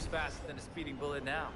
moves faster than a speeding bullet now.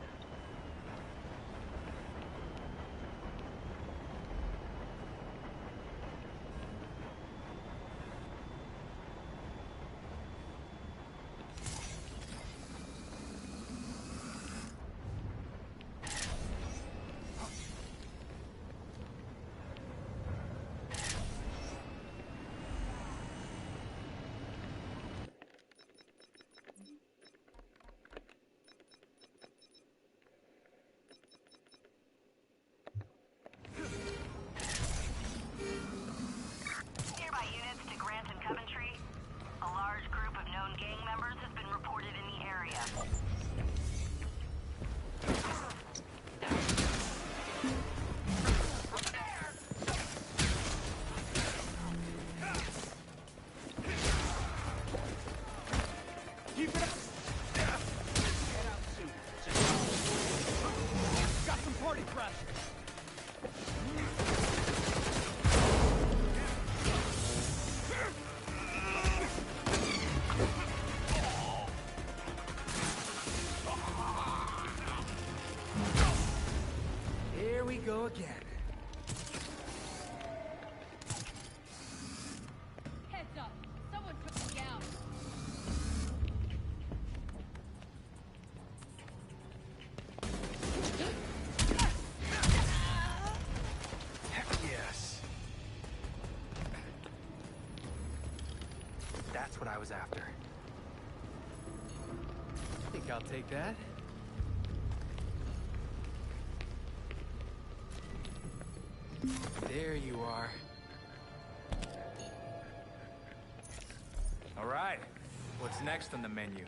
Go again. Heads up! Someone took me down. Heck yes. That's what I was after. I think I'll take that. There you are. All right. What's next on the menu?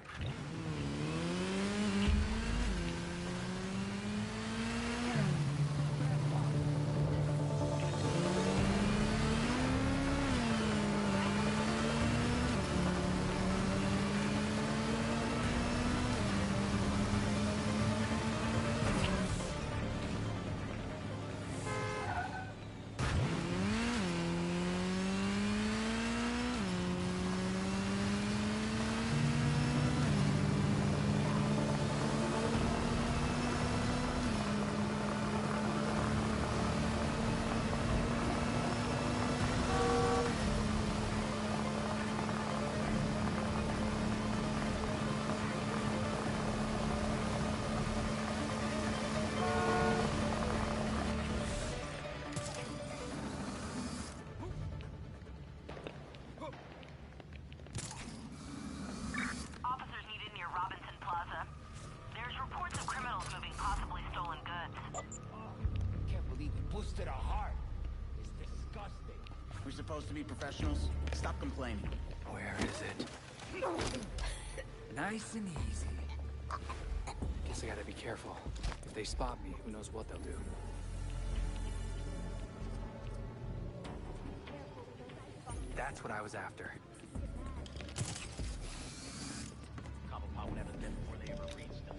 Supposed to be professionals. Stop complaining. Where is it? Nice and easy. Guess I gotta be careful. If they spot me, who knows what they'll do. That's what I was after. Cobblepot would have them before they ever reached us.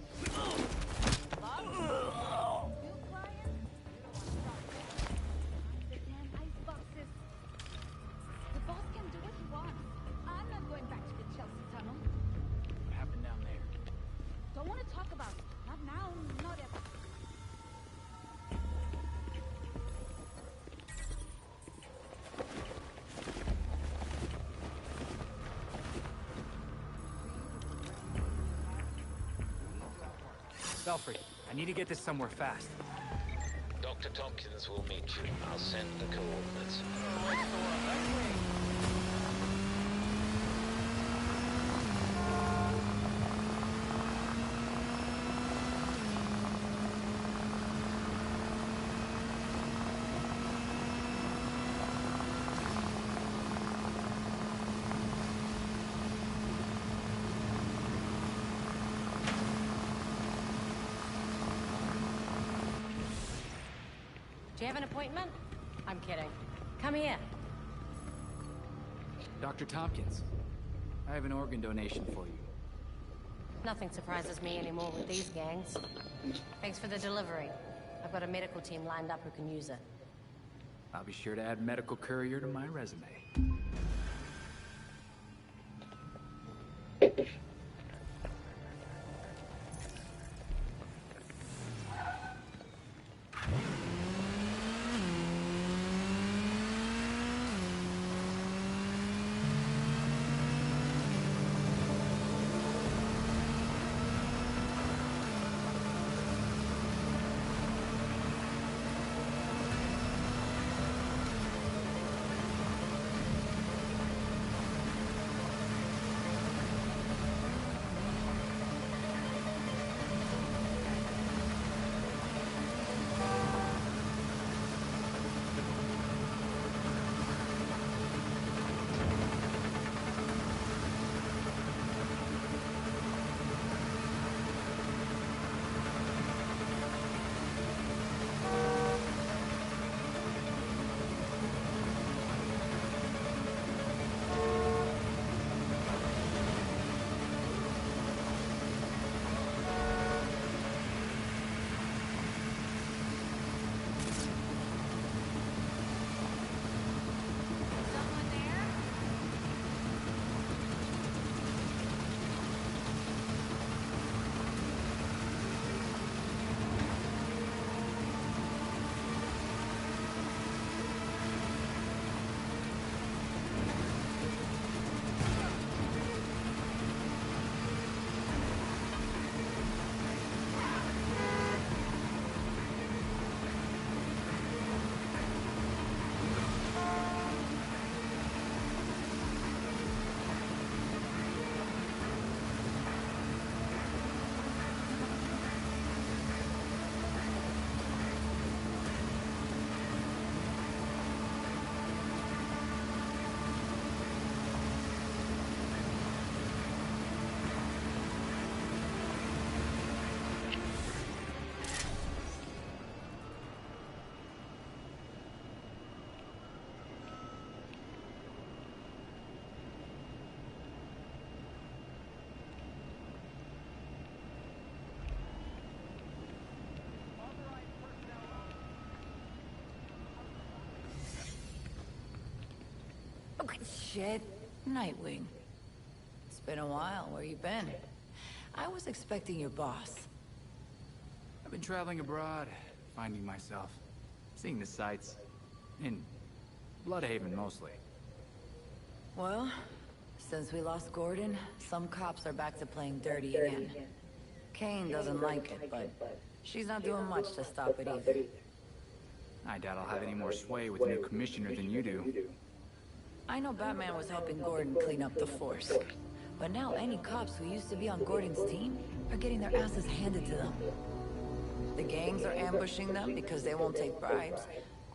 Belfry, I need to get this somewhere fast. Dr. Tompkins will meet you. I'll send the coordinates. Do you have an appointment? I'm kidding. Come here. Dr. Tompkins, I have an organ donation for you. Nothing surprises me anymore with these gangs. Thanks for the delivery. I've got a medical team lined up who can use it. I'll be sure to add medical courier to my resume. Oh, shit. Nightwing. It's been a while. Where you been? I was expecting your boss. I've been traveling abroad, finding myself, seeing the sights. In Bloodhaven, mostly. Well, since we lost Gordon, some cops are back to playing dirty again. Kane doesn't like it, but she's not doing much to stop it either. I doubt I'll have any more sway with the new commissioner than you do. I know Batman was helping Gordon clean up the force, but now any cops who used to be on Gordon's team are getting their asses handed to them. The gangs are ambushing them because they won't take bribes,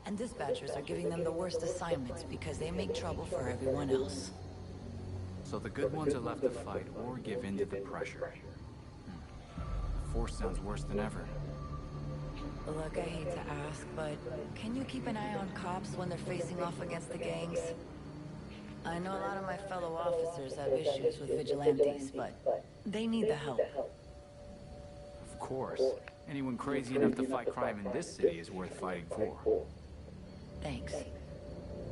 and dispatchers are giving them the worst assignments because they make trouble for everyone else. So the good ones are left to fight or give in to the pressure. The force sounds worse than ever. Look, I hate to ask, but can you keep an eye on cops when they're facing off against the gangs? I know a lot of my fellow officers have issues with vigilantes, but they need the help. Of course. Anyone crazy enough to fight crime in this city is worth fighting for. Thanks.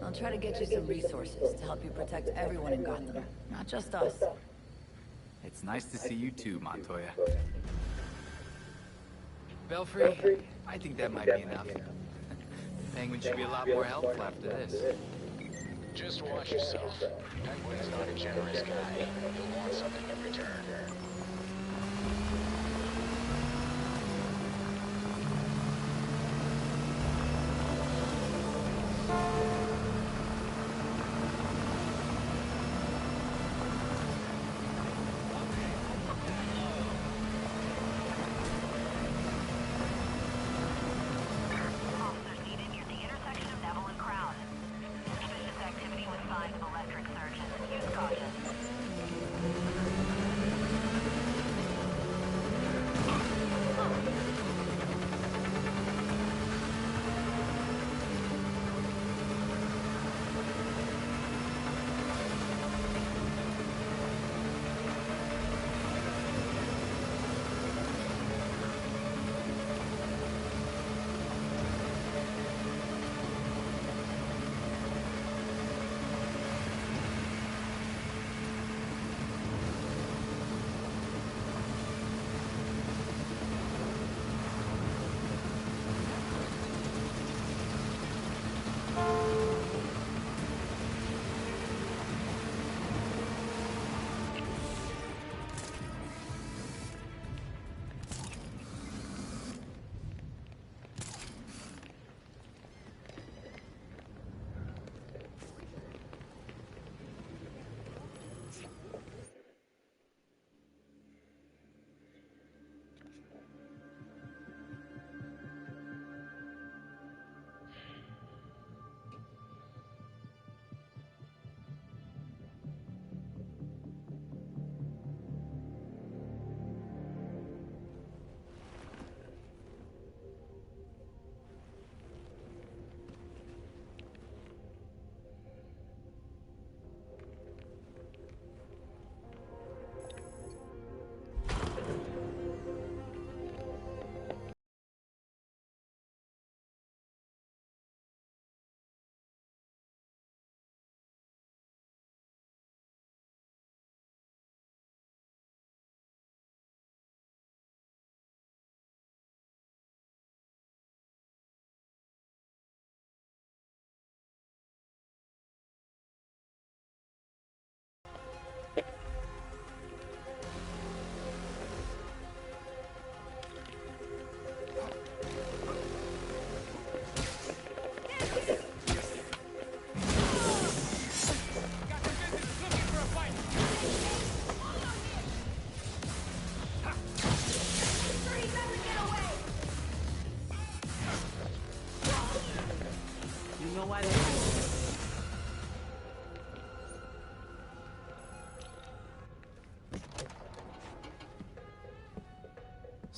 I'll try to get you some resources to help you protect everyone in Gotham, not just us. It's nice to see you too, Montoya. Belfry, I think that might be enough. Penguin should be a lot more helpful after this. Just watch yourself. Penguin's not a generous guy. He'll want something in return.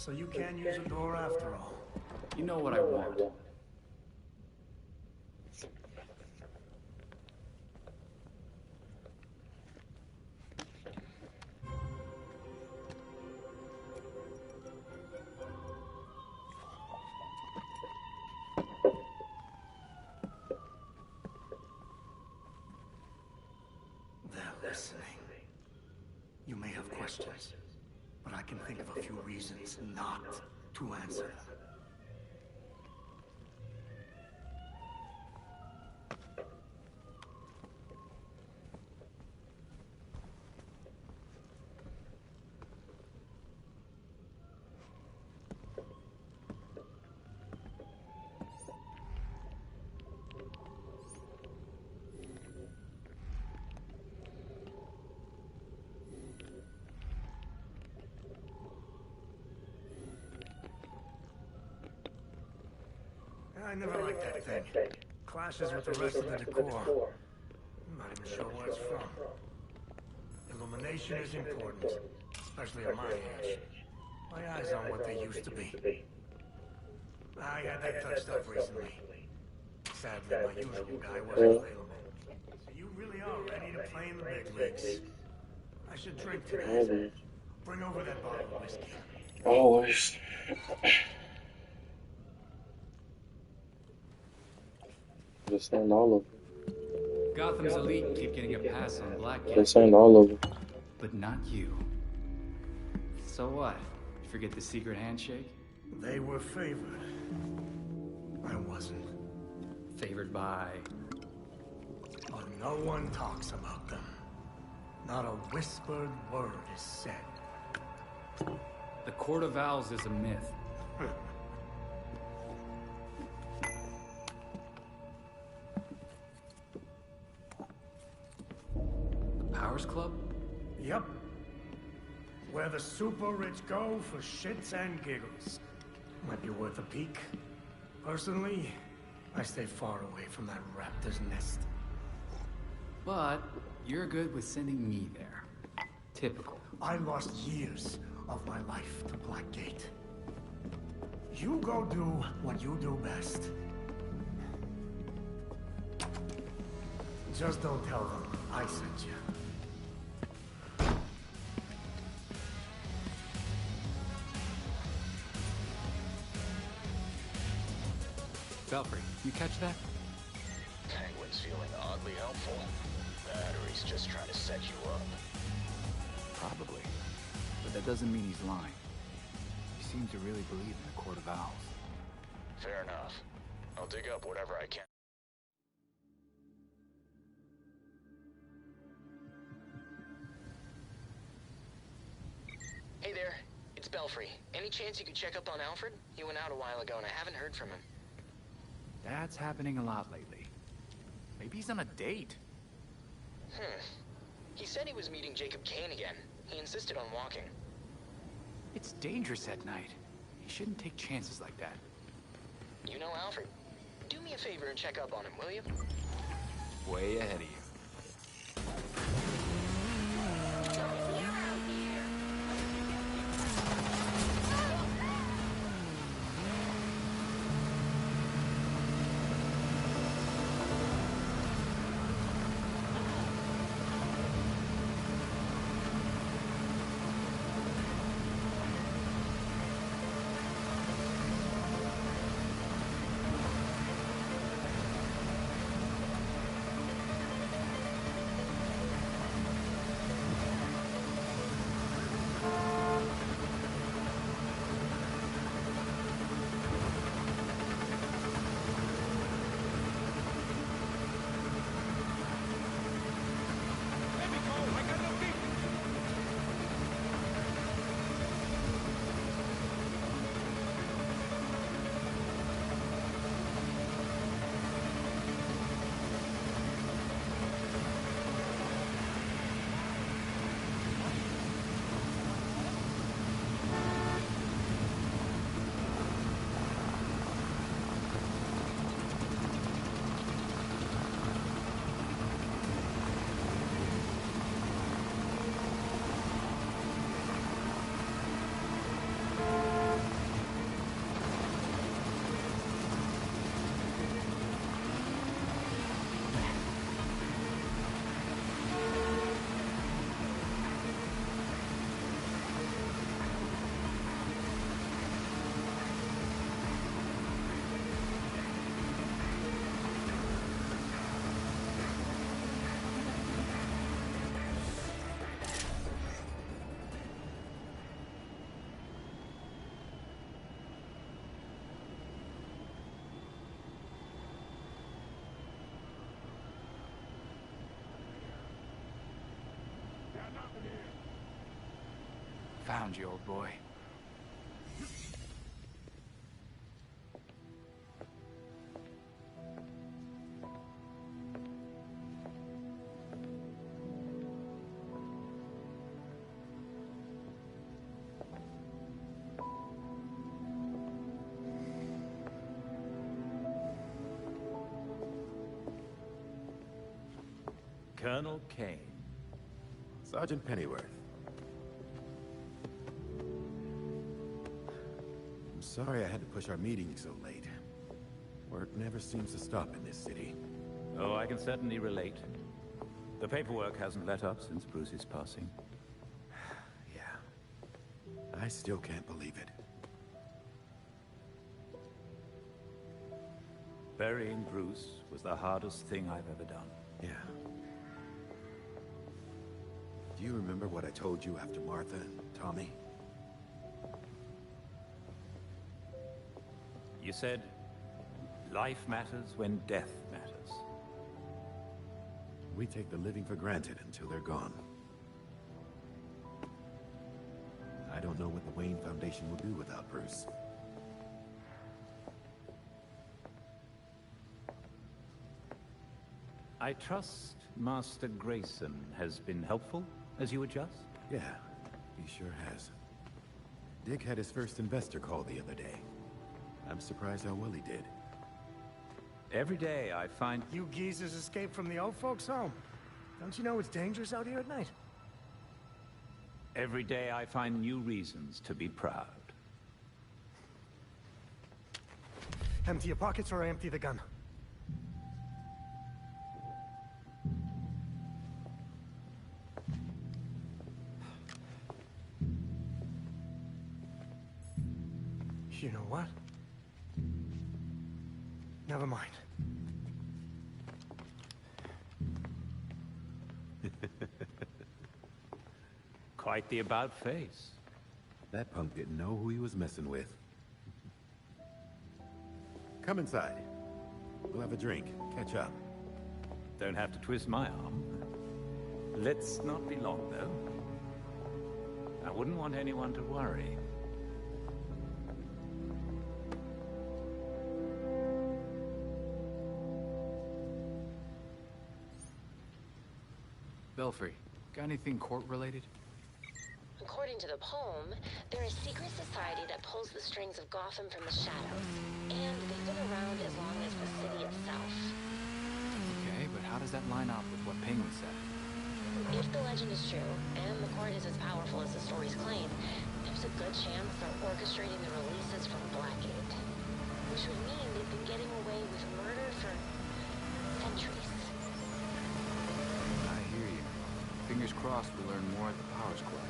So you can use a door after all. You know what I want. listening. You may have questions, but I can think of a few reasons not to answer them. I never liked that thing. Clashes with the rest of the decor. I'm not even sure where it's from. Illumination is important, especially at my age. My eyes aren't what they used to be. I had that touched up recently. Sadly, my usual guy wasn't available. So you really are ready to play in the big leagues. I should drink tonight. Bring over that bottle of whiskey. Always. This ain't all of them. Gotham's elite keep getting a pass on Blackgate. This ain't all of them. But not you. So what? Forget the secret handshake? They were favored. I wasn't. Favored by... But no one talks about them. Not a whispered word is said. The Court of Owls is a myth. The Powers Club? Yep. Where the super rich go for shits and giggles. Might be worth a peek. Personally, I stay far away from that raptor's nest. But you're good with sending me there. Typical. I lost years of my life to Blackgate. You go do what you do best. Just don't tell them I sent you. Belfry, you catch that? Penguin's feeling oddly helpful. Battery's just trying to set you up. Probably. But that doesn't mean he's lying. He seems to really believe in the Court of Owls. Fair enough. I'll dig up whatever I can. Hey there, it's Belfry. Any chance you could check up on Alfred? He went out a while ago and I haven't heard from him. That's happening a lot lately. Maybe he's on a date. He said he was meeting Jacob Kane again. He insisted on walking. It's dangerous at night. You shouldn't take chances like that. You know Alfred. Do me a favor and check up on him, will you? Way ahead of you. Found you, old boy. Colonel Kane. Sergeant Pennyworth. I'm sorry I had to push our meeting so late. Work never seems to stop in this city. Oh, I can certainly relate. The paperwork hasn't let up since Bruce's passing. Yeah. I still can't believe it. Burying Bruce was the hardest thing I've ever done. Yeah. Do you remember what I told you after Martha and Tommy? You said, life matters when death matters. We take the living for granted until they're gone. I don't know what the Wayne Foundation will do without Bruce. I trust Master Grayson has been helpful as you adjust? Yeah, he sure has. Dick had his first investor call the other day. I'm surprised how well he did. Every day I find... You geezers escaped from the old folks' home. Don't you know it's dangerous out here at night? Every day I find new reasons to be proud. Empty your pockets or I empty the gun. You know what? Never mind. Quite the about-face. That punk didn't know who he was messing with. Come inside. We'll have a drink, catch up. Don't have to twist my arm. Let's not be long, though. I wouldn't want anyone to worry. Belfry, got anything court-related? According to the poem, they're a secret society that pulls the strings of Gotham from the shadows. And they've been around as long as the city itself. Okay, but how does that line up with what Penguin said? If the legend is true, and the court is as powerful as the stories claim, there's a good chance they're orchestrating the releases from Blackgate. Which would mean they've been getting away with murder for centuries. I hear you. Fingers crossed we learn more at the Powers Club.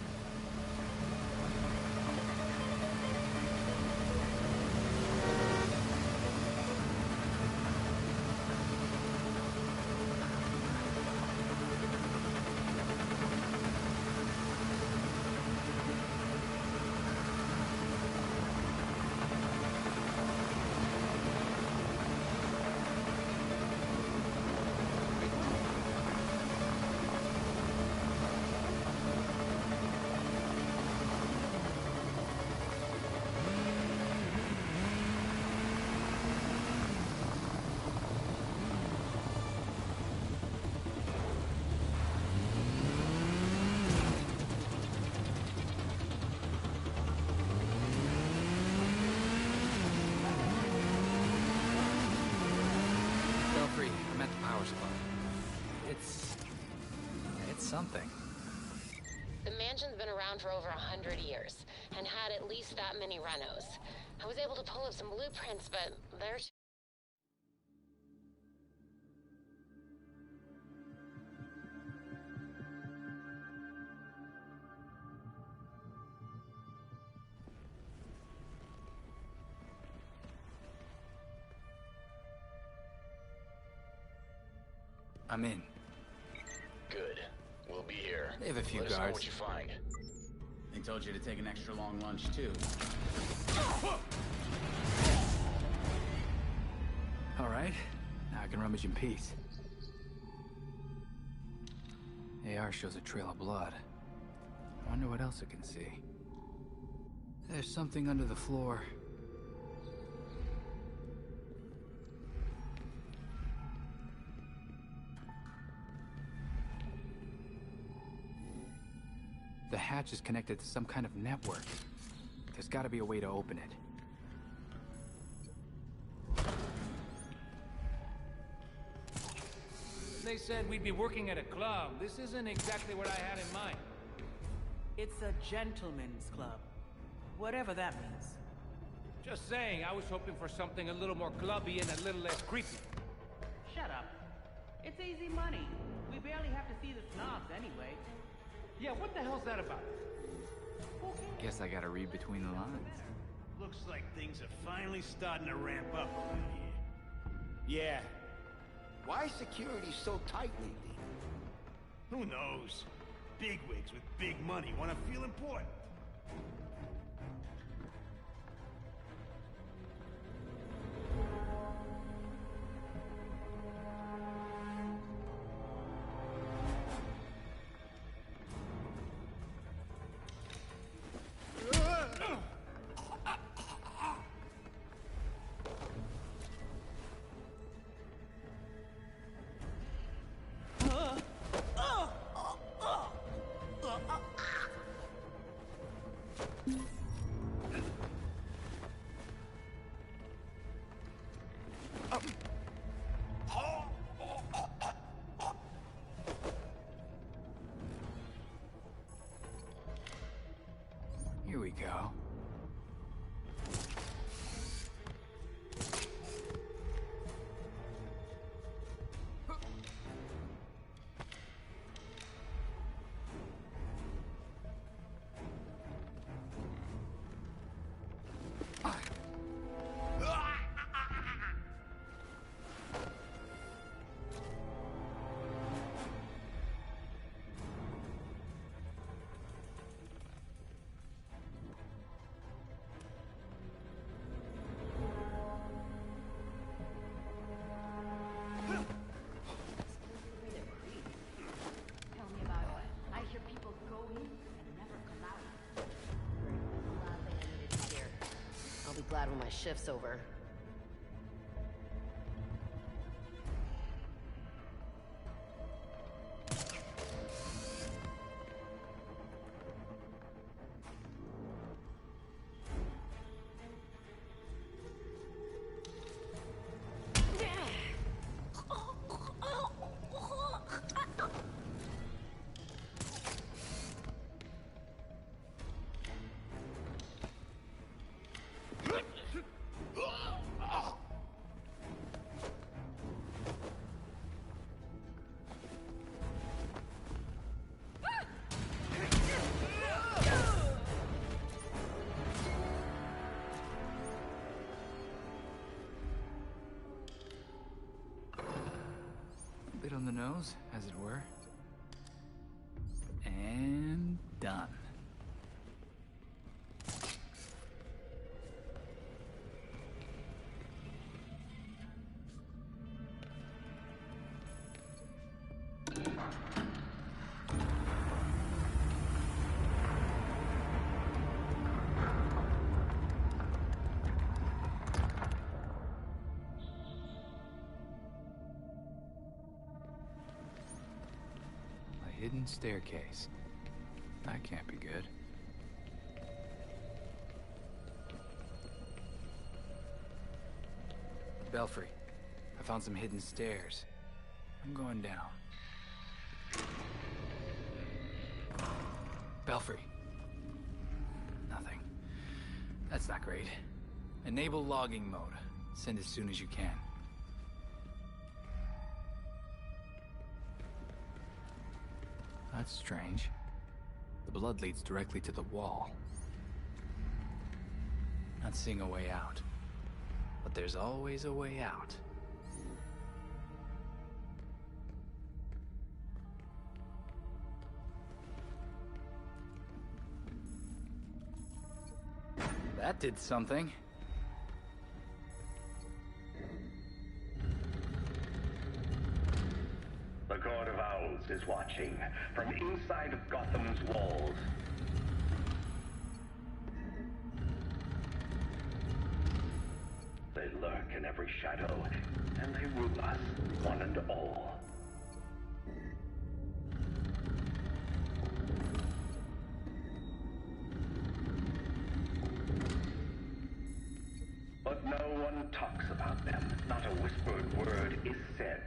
I'm at the Powers Club. It's something. The mansion's been around for over 100 years, and had at least that many renos. I was able to pull up some blueprints, but they're... I'm in. Good. We'll be here. They have a few Let us know guards. what you find. They told you to take an extra long lunch, too. All right. Now I can rummage in peace. AR shows a trail of blood. I wonder what else it can see. There's something under the floor. The hatch is connected to some kind of network. There's gotta be a way to open it. They said we'd be working at a club. This isn't exactly what I had in mind. It's a gentleman's club. Whatever that means. Just saying, I was hoping for something a little more clubby and a little less creepy. Shut up. It's easy money. We barely have to see the snobs anyway. Yeah, what the hell's that about? Guess I gotta read between the lines. Looks like things are finally starting to ramp up around here. Yeah. Why is security so tight lately? Who knows? Bigwigs with big money want to feel important. Here we go. Glad when my shift's over. Bit on the nose, as it were. And done. Hidden staircase. That can't be good. Belfry, I found some hidden stairs. I'm going down. Belfry. Nothing. That's not great. Enable logging mode. Send as soon as you can. That's strange. The blood leads directly to the wall. Not seeing a way out. But there's always a way out. That did something. The Court of Owls is watching from inside of Gotham's walls. in every shadow, and they rule us, one and all. But no one talks about them. Not a whispered word is said.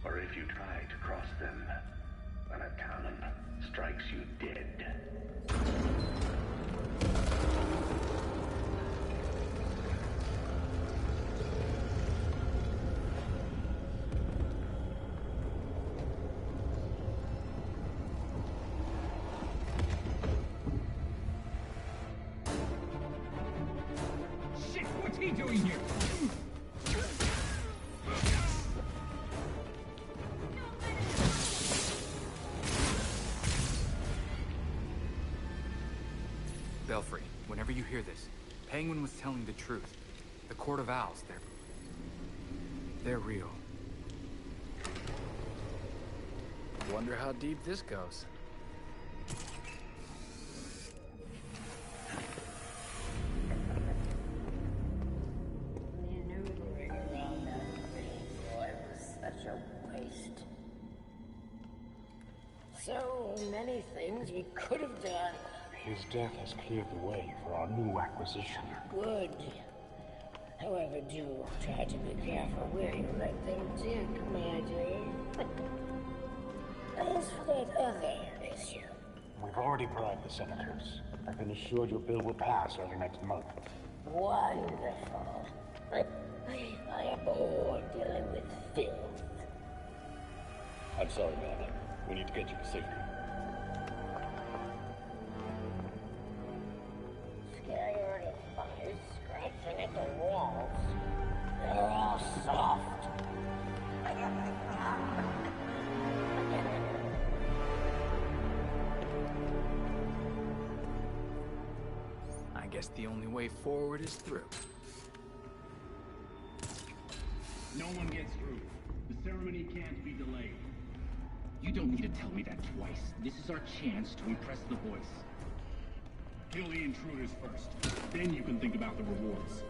Or if you try to cross them, then a talon strikes you dead. Shit, what's he doing here? Belfry, whenever you hear this, Penguin was telling the truth. The Court of Owls, they're real. Wonder how deep this goes. Maneuvering around that boy was such a waste. So many things we could have done. His death has cleared the way for our new acquisition. Good. However, do try to be careful where you let them dig, Commander. As for that other issue, We've already bribed the senators. I've been assured your bill will pass early next month. wonderful. I am bored dealing with filth. I'm sorry, man. We need to get you to safety. Scared of flies scratching at the walls. They're all soft. I guess the only way forward is through. No one gets through. The ceremony can't be delayed. You don't need to tell me that twice. This is our chance to impress the boys. Kill the intruders first. Then you can think about the rewards.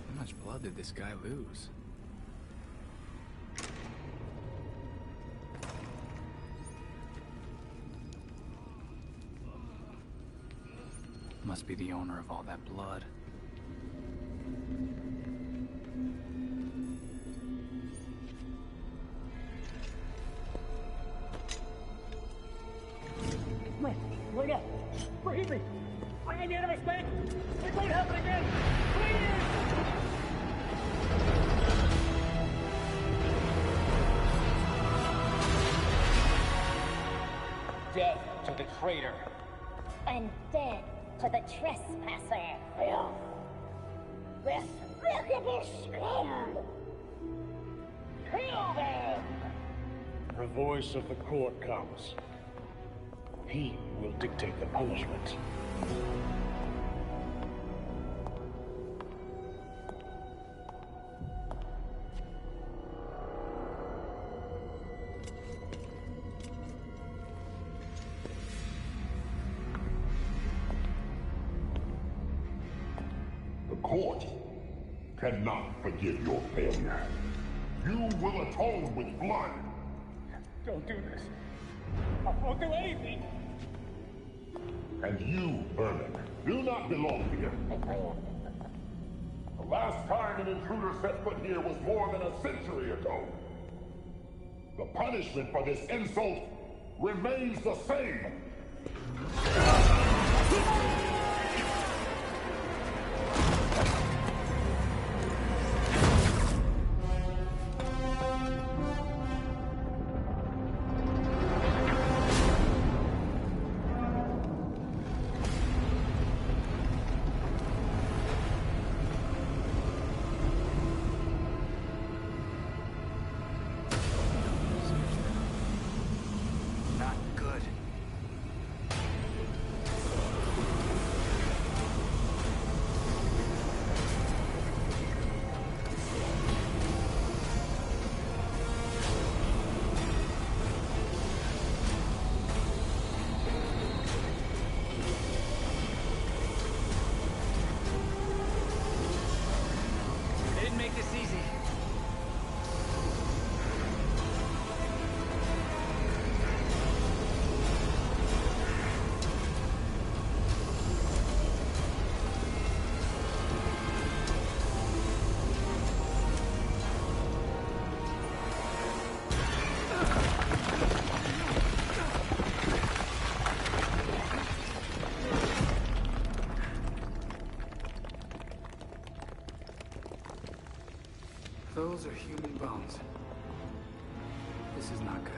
How much blood did this guy lose? Must be the owner of all that blood. Wait up! Forgive me! I need to respect! It won't happen again! Please! Death to the traitor! And dead to the trespasser, filth. This despicable scum! Kill them! The voice of the court comes. He will dictate the punishment. The court cannot forgive your failure. You will atone with blood. Don't do this. I won't do anything. And you, Vernon, do not belong here. The last time an intruder set foot here was more than a century ago. The punishment for this insult remains the same. Those are human bones. This is not good.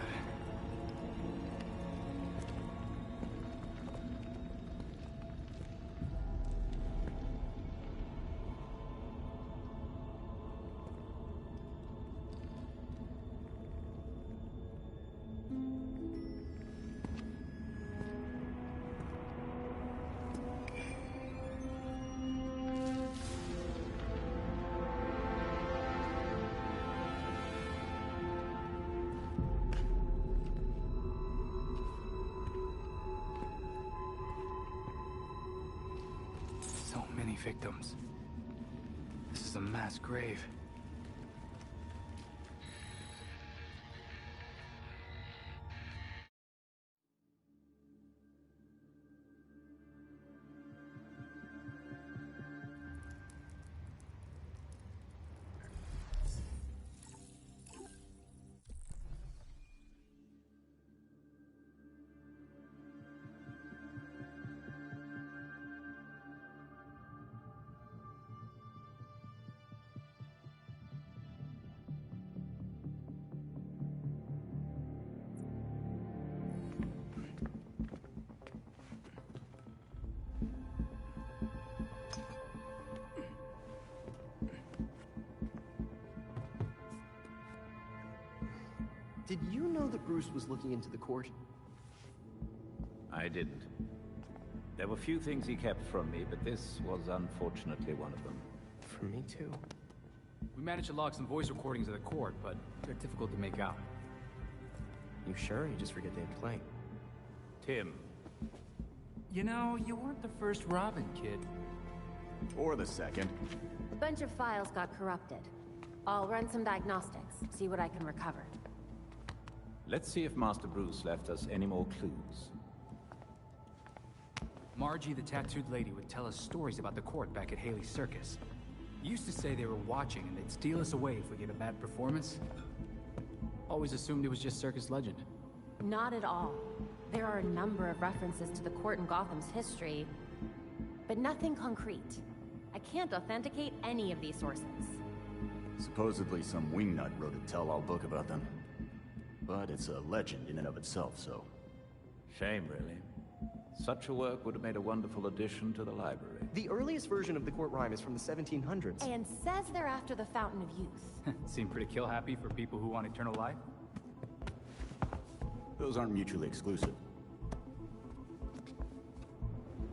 Victims. This is a mass grave. Did you know that Bruce was looking into the court? I didn't. There were few things he kept from me, but this was unfortunately one of them. From me too. We managed to log some voice recordings of the court, but they're difficult to make out. You sure? You just forget they had playing. Tim. You know, you weren't the first Robin, kid. Or the second. A bunch of files got corrupted. I'll run some diagnostics, see what I can recover. Let's see if Master Bruce left us any more clues. Margie, the tattooed lady, would tell us stories about the court back at Haley's Circus. Used to say they were watching and they'd steal us away if we gave a bad performance. Always assumed it was just circus legend. Not at all. There are a number of references to the court in Gotham's history, but nothing concrete. I can't authenticate any of these sources. Supposedly some wingnut wrote a tell-all book about them. But it's a legend in and of itself, so... Shame, really. Such a work would have made a wonderful addition to the library. The earliest version of the court rhyme is from the 1700s. And says they're after the Fountain of Youth. Seem pretty kill-happy for people who want eternal life. Those aren't mutually exclusive.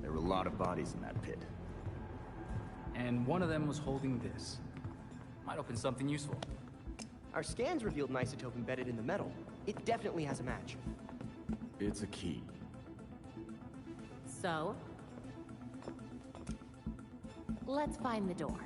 There were a lot of bodies in that pit. And one of them was holding this. Might open something useful. Our scans revealed an isotope embedded in the metal. It definitely has a match. It's a key. So? Let's find the door.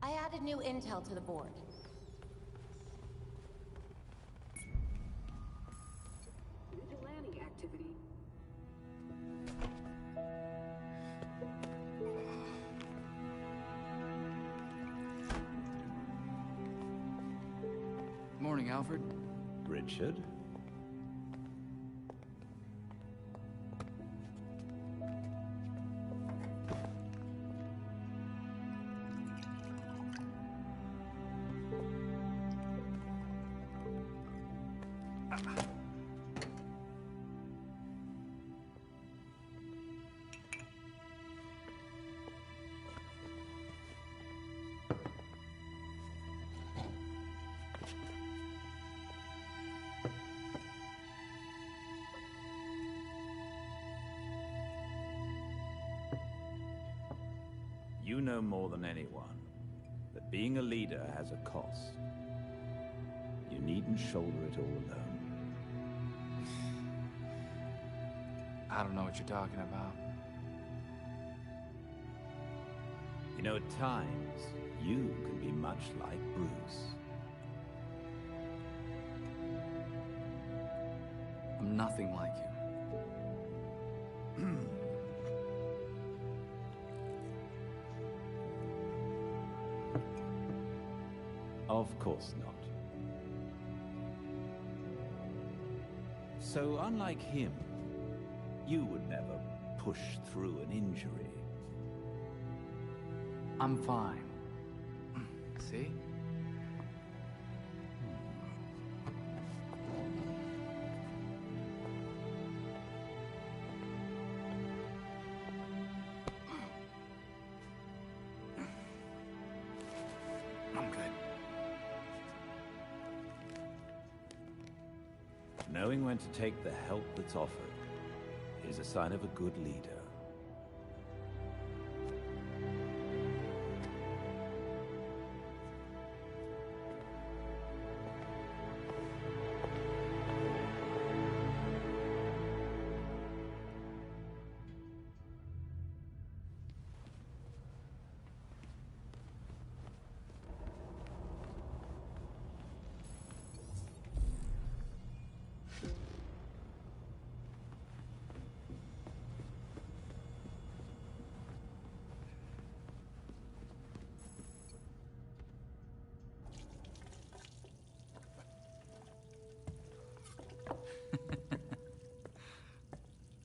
I added new intel to the board. Vigilante activity. Morning, Alfred. Richard? You know more than anyone that being a leader has a cost. You needn't shoulder it all alone. I don't know what you're talking about. You know, at times, you can be much like Bruce. I'm nothing like him. Of course not. So, unlike him, you would never push through an injury. I'm fine. See? I'm good. Knowing when to take the help that's offered is a sign of a good leader.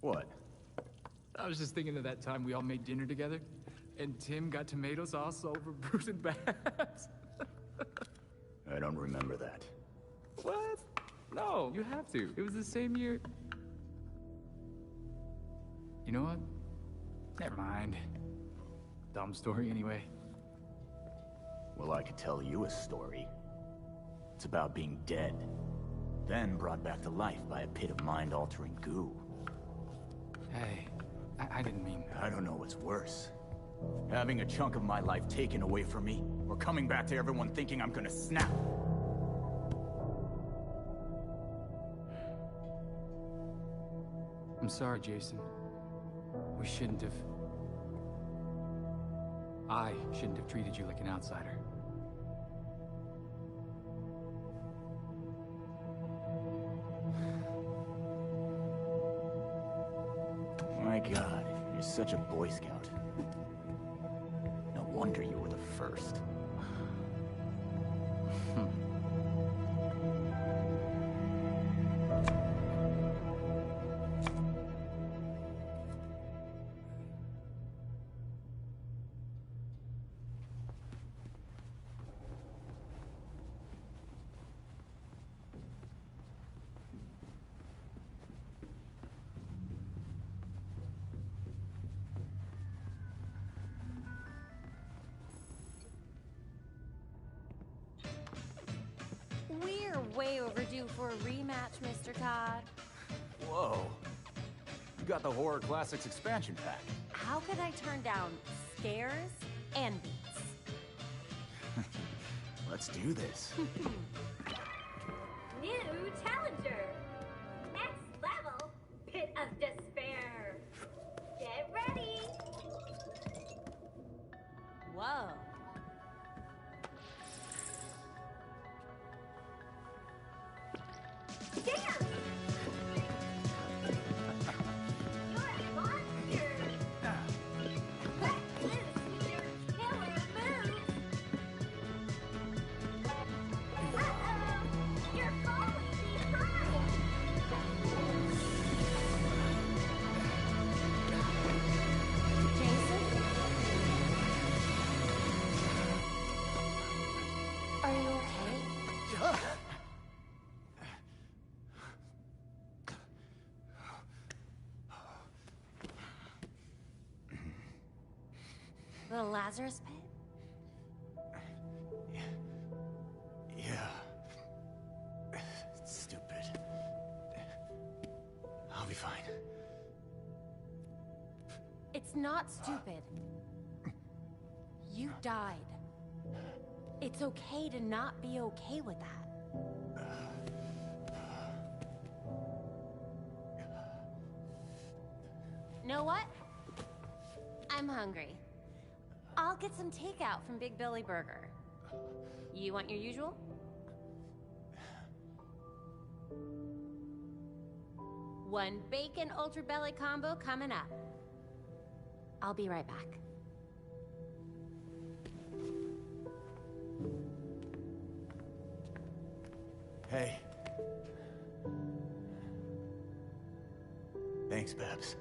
What? I was just thinking of that time we all made dinner together, and Tim got tomato sauce all over Bruce and Babs. I don't remember that. What? No, you have to. It was the same year. You know what? Never mind. Dumb story anyway. Well, I could tell you a story. It's about being dead, then brought back to life by a pit of mind-altering goo. Hey, I didn't mean... I don't know what's worse. Having a chunk of my life taken away from me, or coming back to everyone thinking I'm gonna snap. I'm sorry, Jason. We shouldn't have... I shouldn't have treated you like an outsider. My God, you're such a Boy Scout. No wonder you were the first. way overdue for a rematch, Mr. Todd. Whoa. You got the Horror Classics expansion pack. How could I turn down scares and beats? Let's do this. New challenger! Next level, Pit of Despair! Get ready! Whoa. Dance! You're a monster! Let loose your killer moves! Uh-oh! You're falling behind! Jason? Are you okay? The Lazarus Pit? Yeah. It's stupid. I'll be fine. It's not stupid. You died. It's okay to not be okay with that. Know what? I'm hungry. I'll get some takeout from Big Billy Burger. You want your usual? One bacon ultra belly combo coming up. I'll be right back. Hey. Thanks, Babs.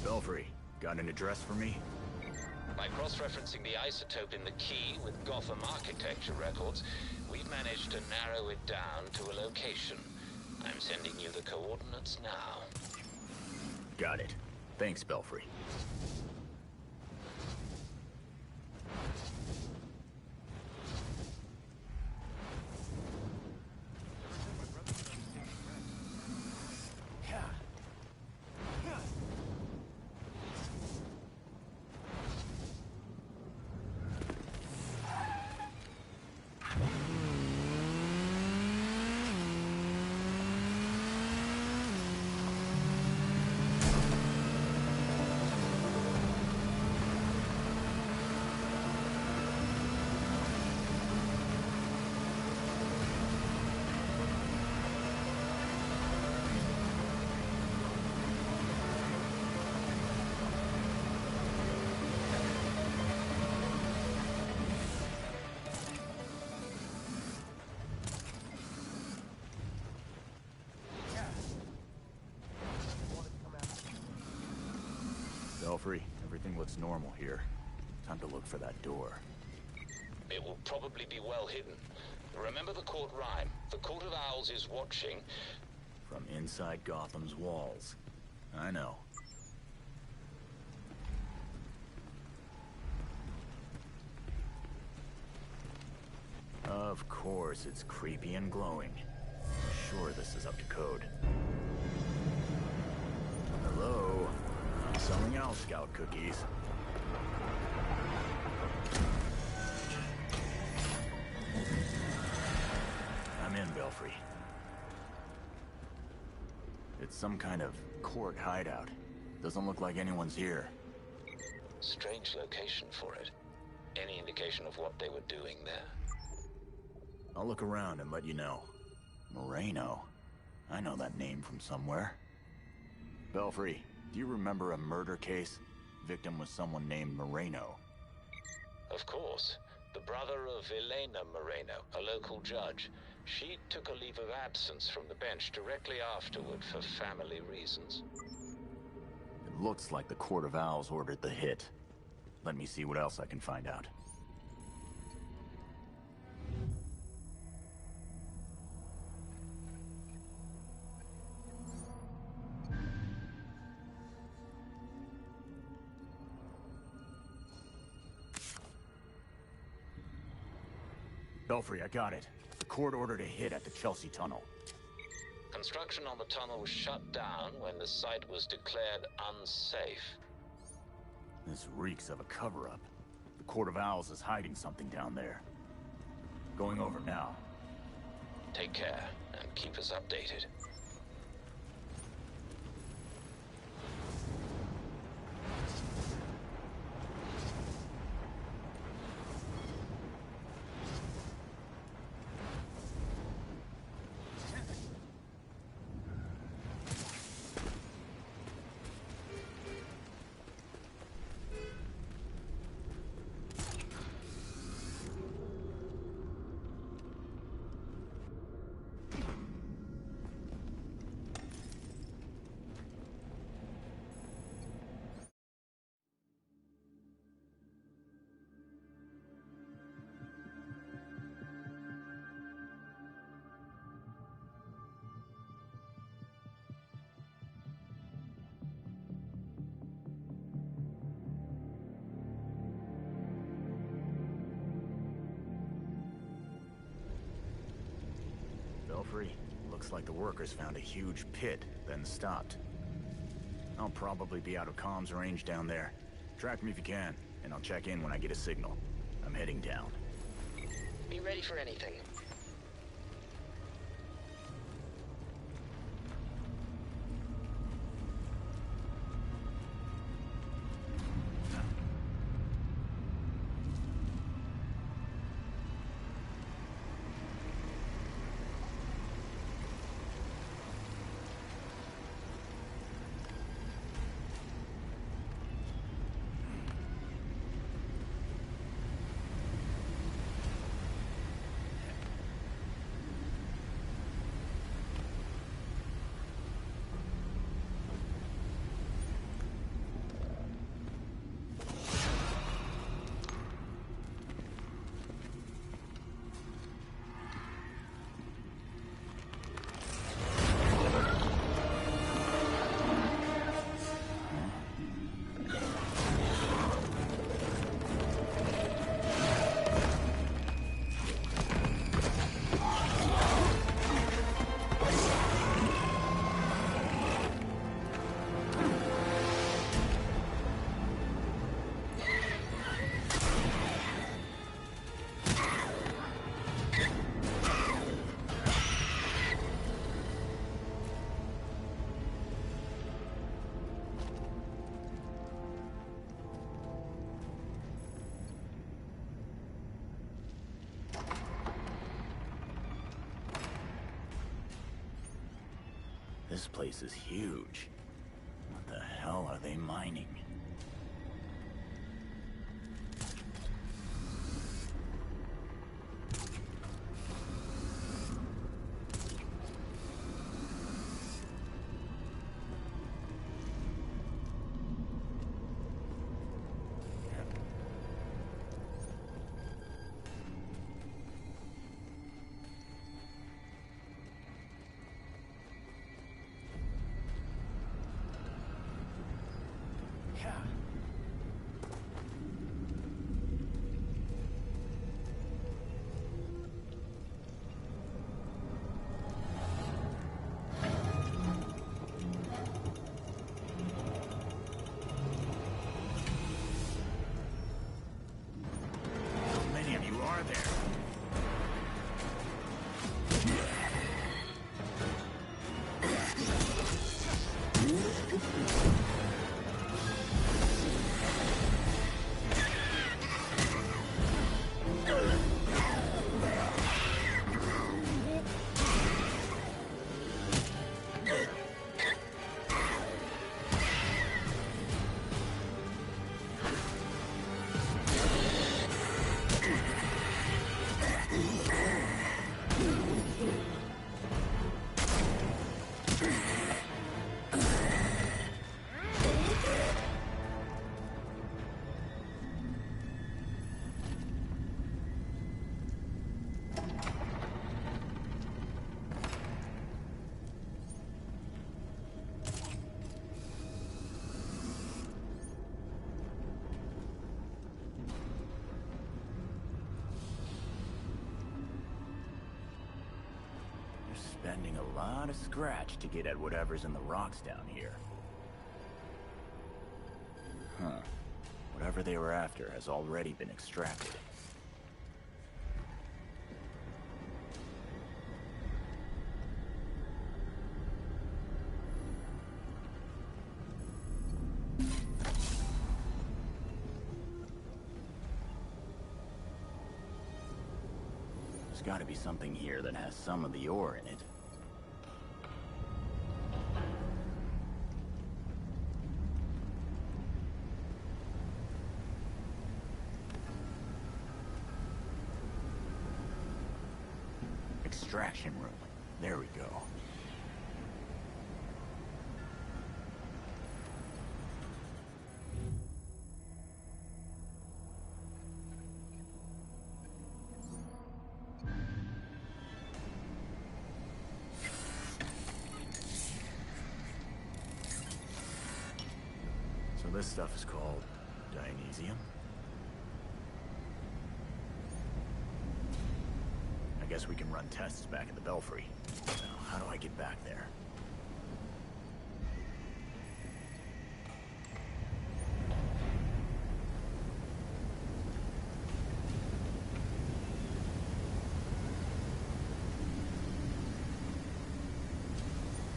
Belfry, got an address for me? By cross-referencing the isotope in the key with Gotham architecture records, we've managed to narrow it down to a location. I'm sending you the coordinates now. Got it. Thanks, Belfry. Belfry, everything looks normal here. Time to look for that door. It will probably be well hidden. Remember the court rhyme. The Court of Owls is watching. From inside Gotham's walls. I know. Of course, it's creepy and glowing. Sure, this is up to code. Hello? I'm selling out Scout cookies. I'm in, Belfry. It's some kind of court hideout. Doesn't look like anyone's here. Strange location for it. Any indication of what they were doing there? I'll look around and let you know. Moreno? I know that name from somewhere. Belfry, do you remember a murder case? Victim was someone named Moreno. Of course. The brother of Elena Moreno, a local judge. She took a leave of absence from the bench directly afterward for family reasons. It looks like the Court of Owls ordered the hit. Let me see what else I can find out. Belfry, I got it. The court ordered a hit at the Chelsea Tunnel. Construction on the tunnel was shut down when the site was declared unsafe. This reeks of a cover-up. The Court of Owls is hiding something down there. Going over now. Take care, and keep us updated. Belfry, looks like the workers found a huge pit, then stopped. I'll probably be out of comms range down there. Track me if you can, and I'll check in when I get a signal. I'm heading down. Be ready for anything. This place is huge. What the hell are they mining? spending a lot of scratch to get at whatever's in the rocks down here. Huh. Whatever they were after has already been extracted. There's gotta be something here that has some of the ore in it. Extraction room. There we go. So this stuff is called Dionysium? I guess we can run tests back at the Belfry. Now, how do I get back there?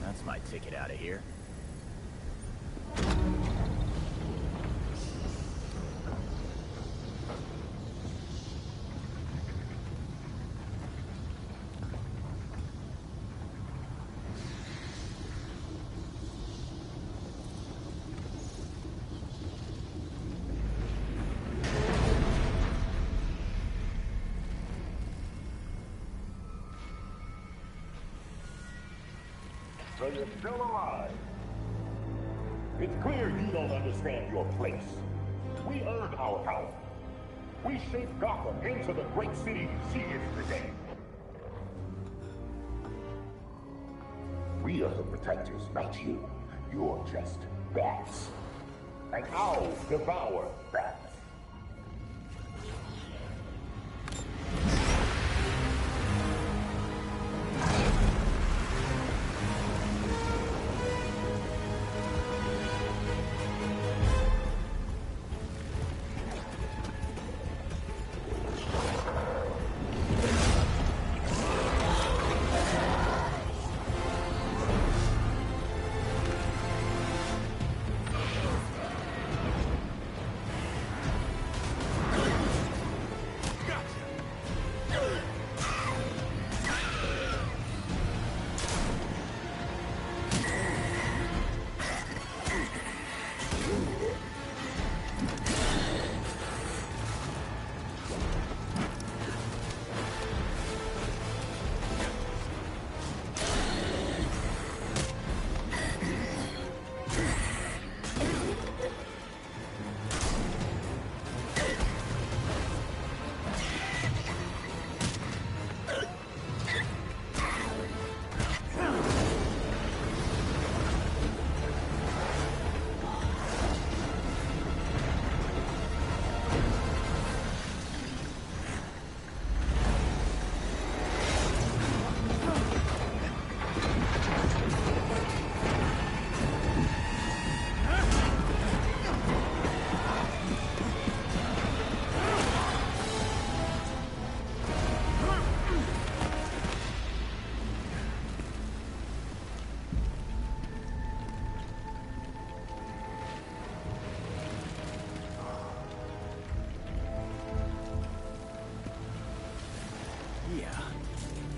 That's my ticket out of here. So you're still alive. It's clear you don't understand your place. We earned our power. We shaped Gotham into the great city she is today. We are the protectors, not you. You're just bats. And owls devour bats.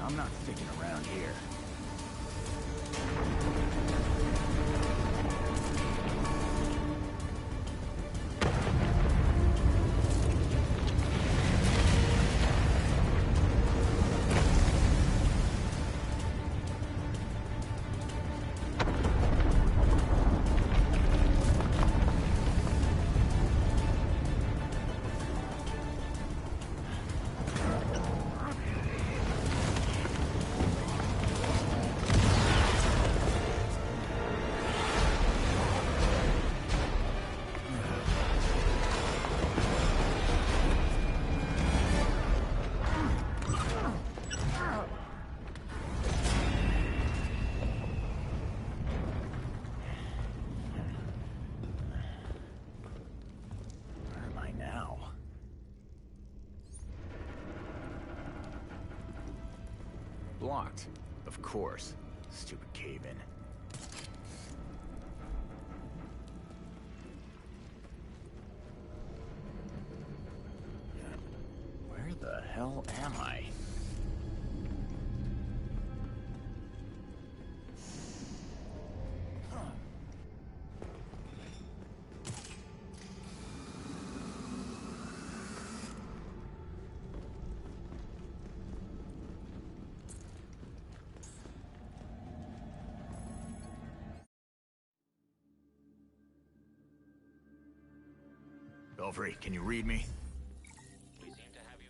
I'm not sticking around here. locked. Of course. Stupid cave-in. Where the hell am I? Belfry, can you read me? We seem to have you.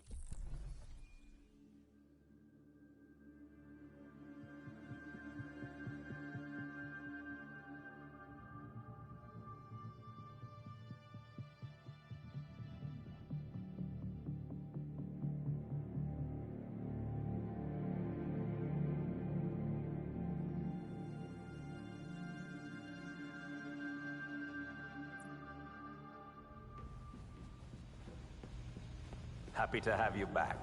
Happy to have you back.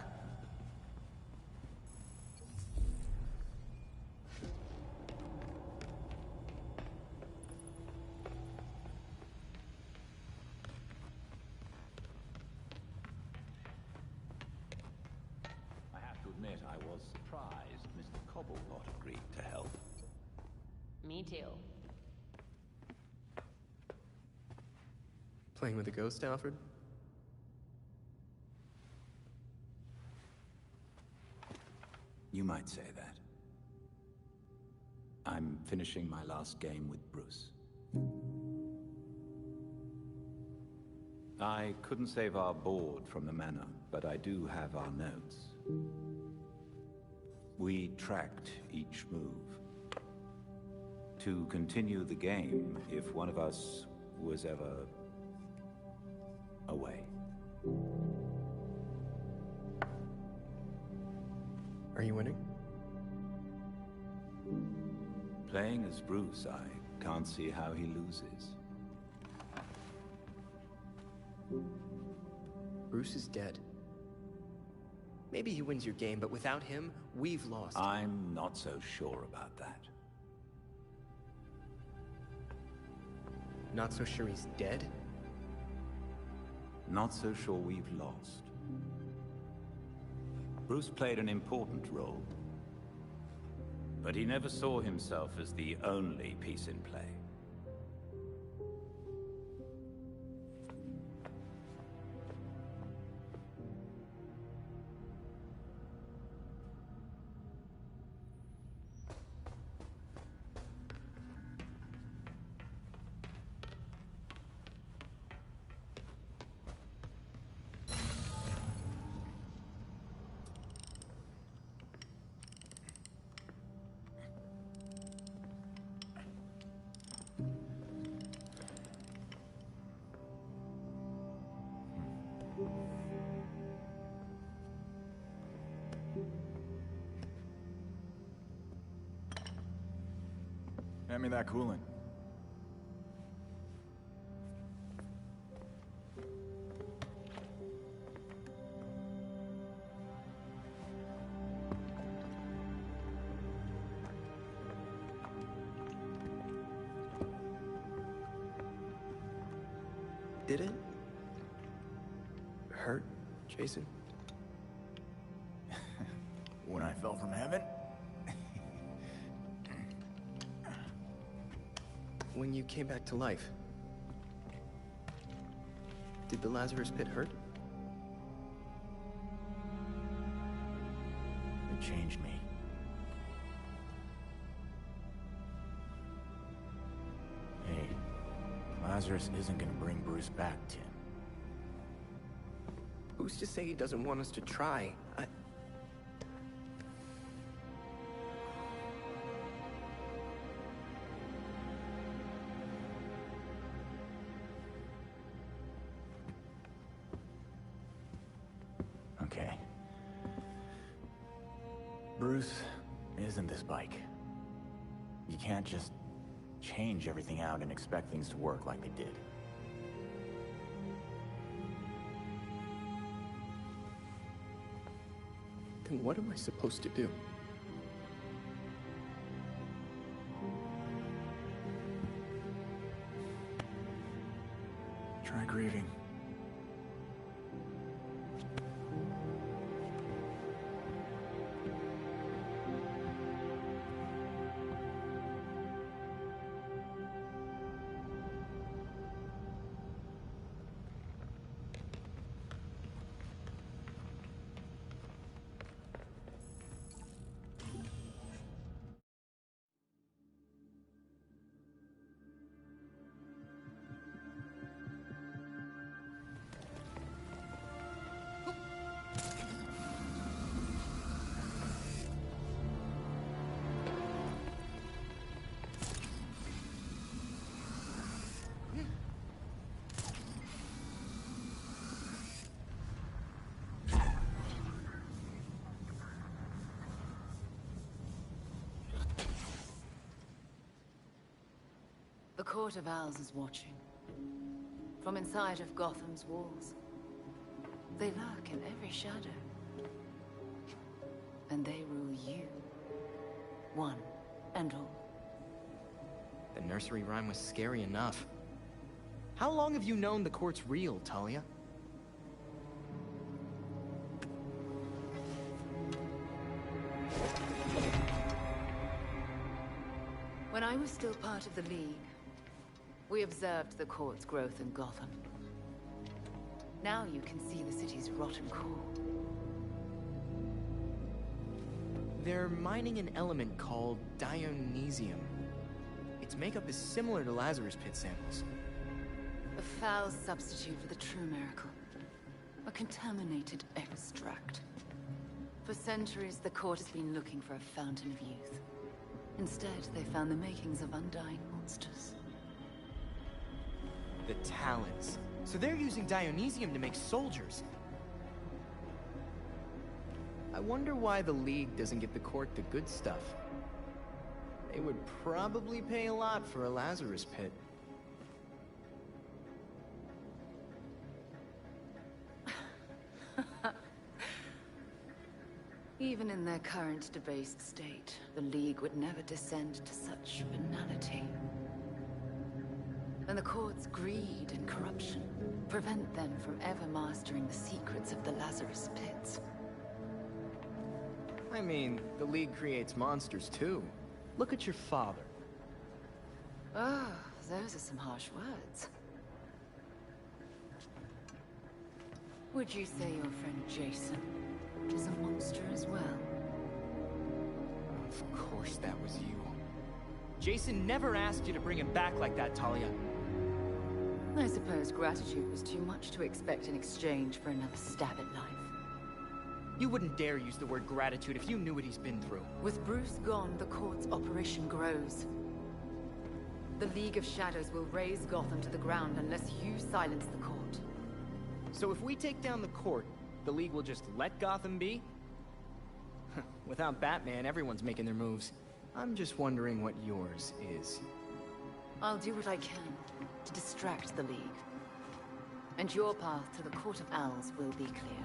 I have to admit, I was surprised Mr. Cobblebot agreed to help. Me too. Playing with a ghost, Alfred? You might say that. I'm finishing my last game with Bruce. I couldn't save our board from the manor, but I do have our notes. We tracked each move. To continue the game if one of us was ever away. Are you winning? Playing as Bruce, I can't see how he loses. Bruce is dead. Maybe he wins your game, but without him, we've lost. I'm not so sure about that. Not so sure he's dead? Not so sure we've lost. Bruce played an important role, but he never saw himself as the only piece in play. Hand me that coolant. Did it hurt, Jason? When I fell from heaven? When you came back to life, did the Lazarus pit hurt? It changed me. Hey, Lazarus isn't gonna bring Bruce back, Tim. Who's to say he doesn't want us to try? Okay. Bruce isn't this bike. You can't just change everything out and expect things to work like they did. Then what am I supposed to do? Try grieving. The Court of Owls is watching. From inside of Gotham's walls. They lurk in every shadow. And they rule you. One and all. The nursery rhyme was scary enough. How long have you known the court's real, Talia? When I was still part of the League, we observed the court's growth in Gotham. Now you can see the city's rotten core. They're mining an element called Dionysium. Its makeup is similar to Lazarus Pit samples. A foul substitute for the true miracle. A contaminated extract. For centuries, the court has been looking for a fountain of youth. Instead, they found the makings of undying monsters. The Talons. So they're using Dionysium to make soldiers. I wonder why the League doesn't give the court the good stuff. They would probably pay a lot for a Lazarus Pit. Even in their current debased state, the League would never descend to such banality. And the court's greed and corruption prevent them from ever mastering the secrets of the Lazarus Pits. I mean, the League creates monsters too. Look at your father. Oh, those are some harsh words. Would you say your friend Jason is a monster as well? Of course that was you. Jason never asked you to bring him back like that, Talia. I suppose gratitude was too much to expect in exchange for another stab at life. You wouldn't dare use the word gratitude if you knew what he's been through. With Bruce gone, the court's operation grows. The League of Shadows will raze Gotham to the ground unless you silence the court. So if we take down the court, the League will just let Gotham be? Without Batman, everyone's making their moves. I'm just wondering what yours is. I'll do what I can to distract the League. And your path to the Court of Owls will be clear.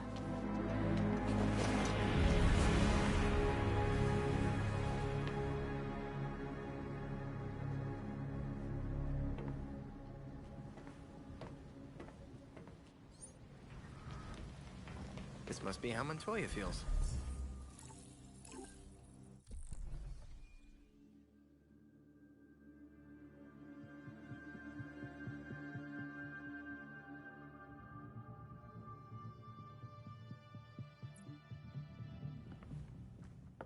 This must be how Montoya feels.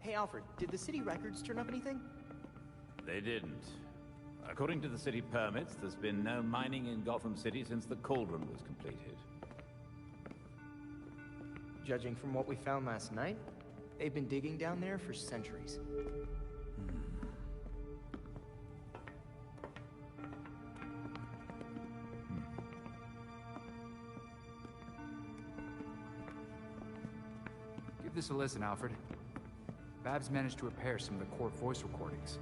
Hey Alfred, did the city records turn up anything? They didn't. According to the city permits, there's been no mining in Gotham City since the Cauldron was completed. Judging from what we found last night, they've been digging down there for centuries. Give this a listen, Alfred. Babs managed to repair some of the court voice recordings.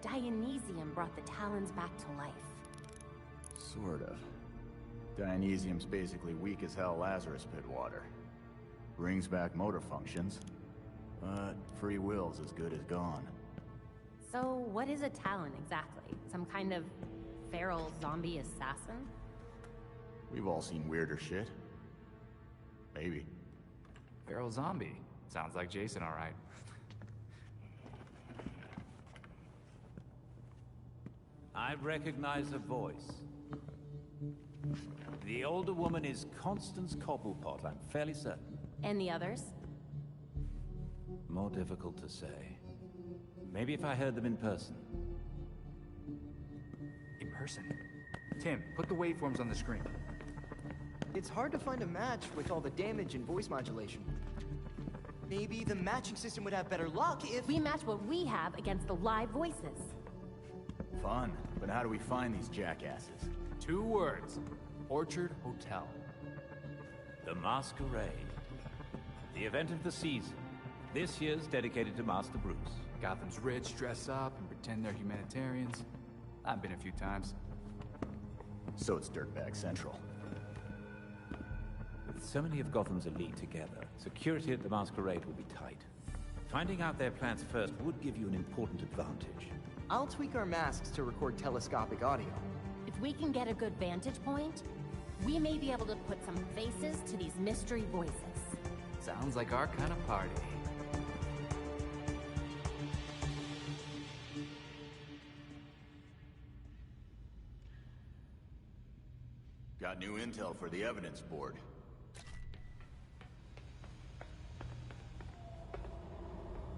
Dionysium brought the Talons back to life. Sort of. Dionysium's basically weak as hell Lazarus Pit water. Brings back motor functions, but free will's as good as gone. So, what is a Talon exactly? Some kind of feral zombie assassin? We've all seen weirder shit. Maybe. Feral zombie. Sounds like Jason, all right. I recognize her voice. The older woman is Constance Cobblepot, I'm fairly certain. And the others? More difficult to say. Maybe if I heard them in person. In person? Tim, put the waveforms on the screen. It's hard to find a match with all the damage and voice modulation. Maybe the matching system would have better luck if... We match what we have against the live voices. Fun, but how do we find these jackasses? 2 words. Orchard Hotel. The Masquerade. The event of the season. This year's dedicated to Master Bruce. Gotham's rich dress up and pretend they're humanitarians. I've been a few times. So it's Dirtbag Central. With so many of Gotham's elite together, security at the Masquerade will be tight. Finding out their plans first would give you an important advantage. I'll tweak our masks to record telescopic audio. If we can get a good vantage point, we may be able to put some faces to these mystery voices. Sounds like our kind of party. Got new intel for the evidence board.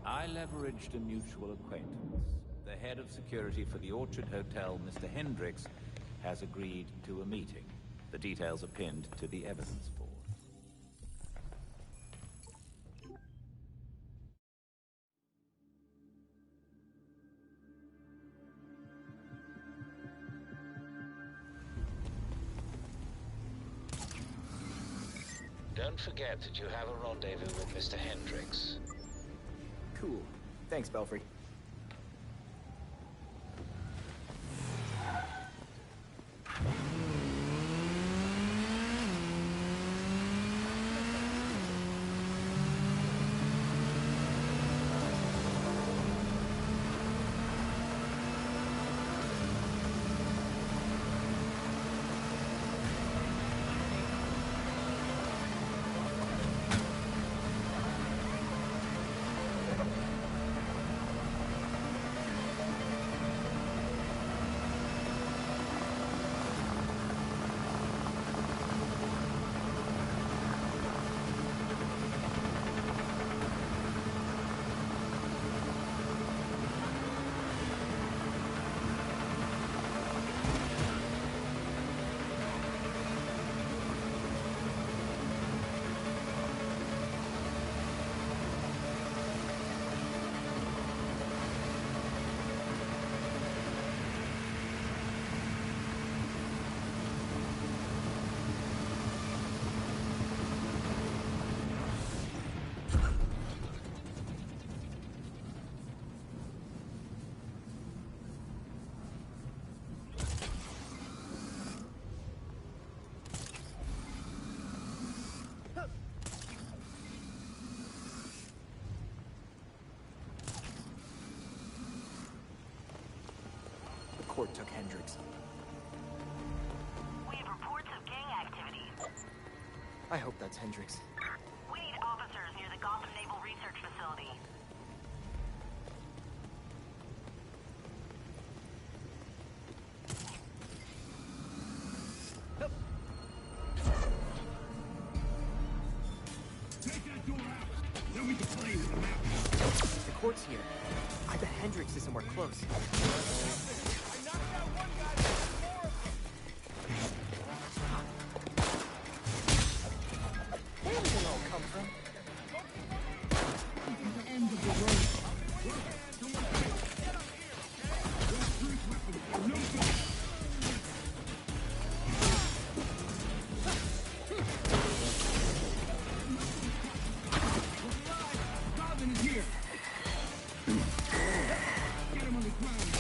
I leveraged a mutual acquaintance. The head of security for the Orchard Hotel, Mr. Hendricks, has agreed to a meeting. The details are pinned to the evidence board. Don't forget that you have a rendezvous with Mr. Hendricks. Cool. Thanks, Belfry. Court took Hendricks. We have reports of gang activity. I hope that's Hendricks. We need officers near the Gotham Naval Research Facility. Take that door out. Then we can play with the map. The court's here. I bet Hendricks is somewhere close. Where did they all come from? The end of the road. No good. Robin is here. Get him on the ground.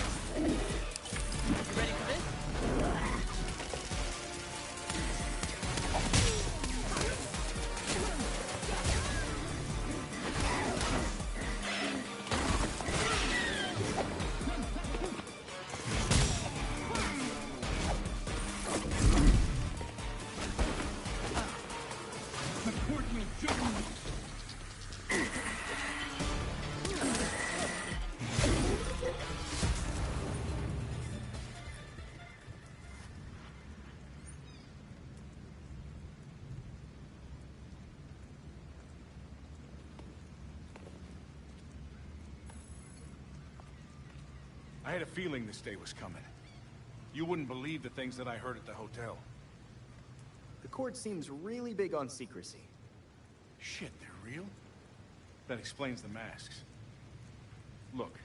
I had a feeling this day was coming. You wouldn't believe the things that I heard at the hotel. The court seems really big on secrecy. Shit, they're real? That explains the masks. Look,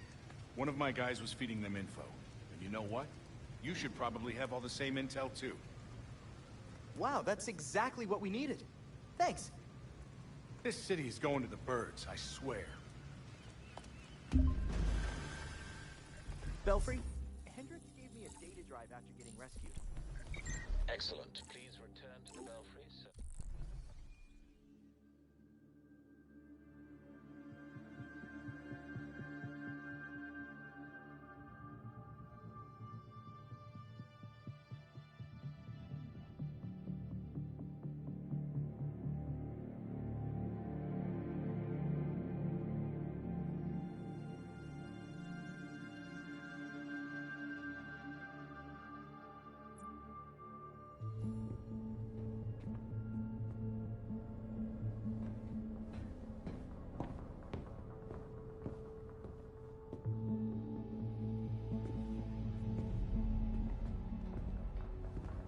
one of my guys was feeding them info. And you know what? You should probably have all the same intel, too. Wow, that's exactly what we needed. Thanks. This city is going to the birds, I swear. Belfry, Hendricks gave me a data drive after getting rescued. Excellent. Please return to the Belfry, sir.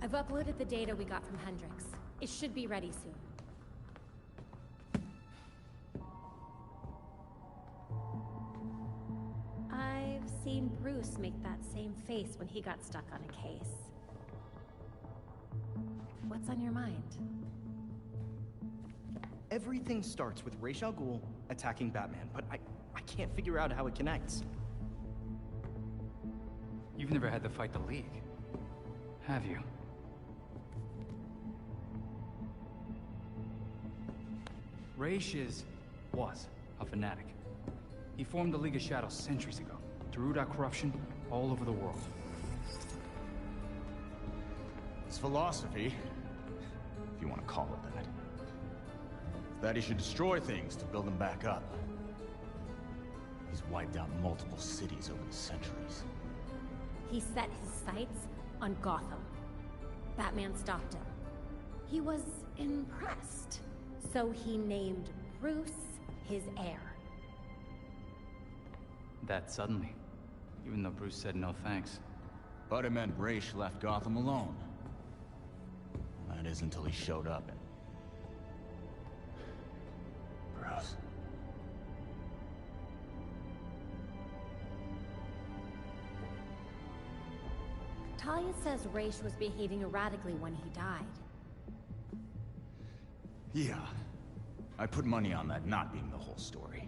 I've uploaded the data we got from Hendricks. It should be ready soon. I've seen Bruce make that same face when he got stuck on a case. What's on your mind? Everything starts with Ra's al Ghul attacking Batman, but I can't figure out how it connects. You've never had to fight the League, have you? Ra's was a fanatic. He formed the League of Shadows centuries ago to root out corruption all over the world. His philosophy, if you want to call it that, is that he should destroy things to build them back up. He's wiped out multiple cities over the centuries. He set his sights on Gotham. Batman stopped him. He was impressed. So he named Bruce his heir. That suddenly, even though Bruce said no thanks. But it meant Ra's left Gotham alone. That is until he showed up and... Bruce. Talia says Ra's was behaving erratically when he died. Yeah. I put money on that not being the whole story.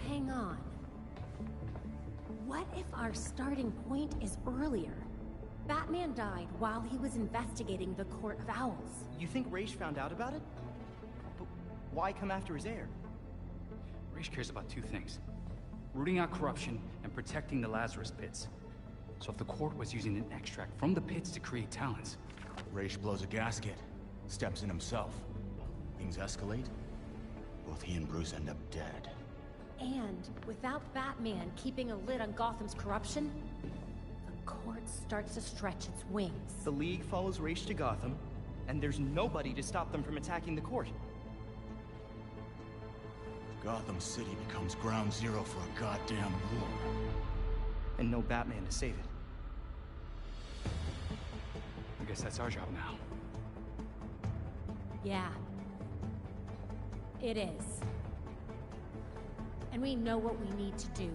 Hang on. What if our starting point is earlier? Batman died while he was investigating the Court of Owls. You think Ra's found out about it? But why come after his heir? Ra's cares about two things: rooting out corruption and protecting the Lazarus Pits. So if the court was using an extract from the pits to create talents... Ra's blows a gasket, steps in himself. Things escalate. Both he and Bruce end up dead. And without Batman keeping a lid on Gotham's corruption, the court starts to stretch its wings. The League follows Ra's to Gotham, and there's nobody to stop them from attacking the court. Gotham City becomes ground zero for a goddamn war. And no Batman to save it. I guess that's our job now. Yeah. It is. And we know what we need to do.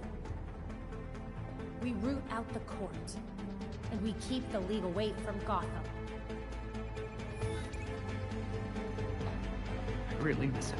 We root out the court. And we keep the League away from Gotham. I really miss it.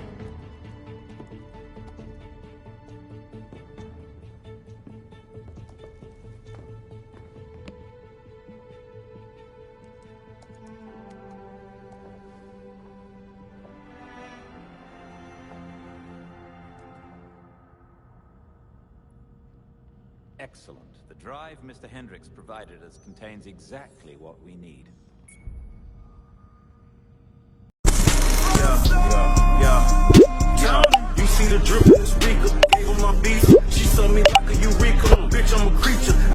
Excellent. The drive Mr. Hendricks provided us contains exactly what we need. You see the drip in the speaker, gave her my beats. She saw me like a eureka, bitch, I'm a creature.